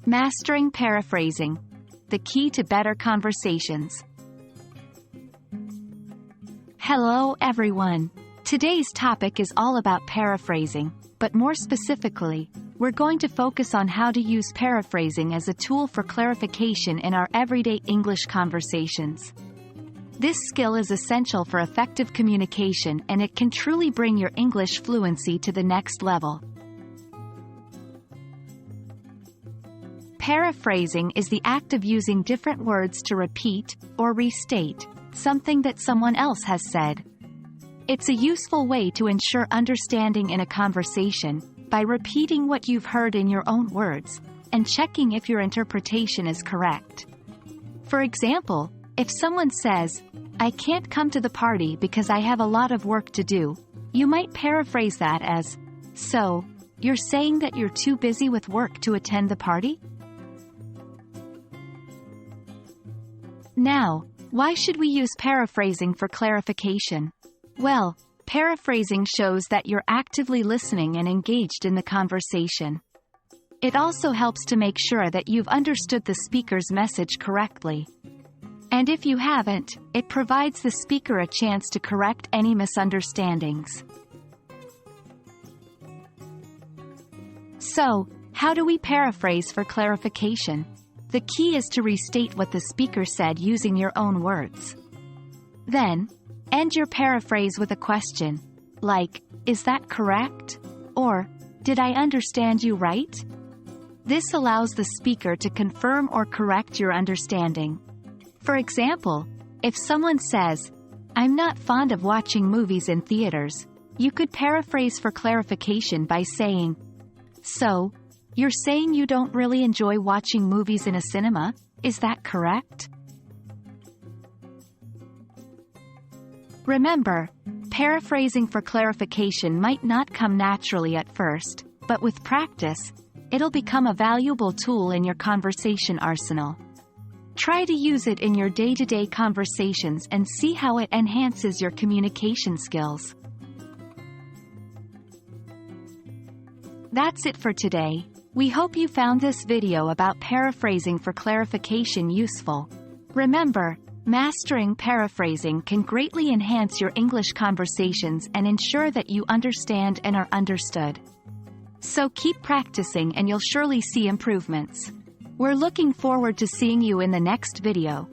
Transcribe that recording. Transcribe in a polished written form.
Mastering paraphrasing. The key to better conversations. Hello everyone. Today's topic is all about paraphrasing, but more specifically, we're going to focus on how to use paraphrasing as a tool for clarification in our everyday English conversations. This skill is essential for effective communication, and it can truly bring your English fluency to the next level. Paraphrasing is the act of using different words to repeat, or restate, something that someone else has said. It's a useful way to ensure understanding in a conversation, by repeating what you've heard in your own words, and checking if your interpretation is correct. For example, if someone says, "I can't come to the party because I have a lot of work to do," you might paraphrase that as, "So, you're saying that you're too busy with work to attend the party?" Now, why should we use paraphrasing for clarification? Well, paraphrasing shows that you're actively listening and engaged in the conversation. It also helps to make sure that you've understood the speaker's message correctly. And if you haven't, it provides the speaker a chance to correct any misunderstandings. So, how do we paraphrase for clarification? The key is to restate what the speaker said using your own words. Then, end your paraphrase with a question, like, "Is that correct?" Or, "Did I understand you right?" This allows the speaker to confirm or correct your understanding. For example, if someone says, "I'm not fond of watching movies in theaters," you could paraphrase for clarification by saying, "So, you're saying you don't really enjoy watching movies in a cinema, is that correct?" Remember, paraphrasing for clarification might not come naturally at first, but with practice, it'll become a valuable tool in your conversation arsenal. Try to use it in your day-to-day conversations and see how it enhances your communication skills. That's it for today. We hope you found this video about paraphrasing for clarification useful. Remember, mastering paraphrasing can greatly enhance your English conversations and ensure that you understand and are understood. So keep practicing and you'll surely see improvements. We're looking forward to seeing you in the next video.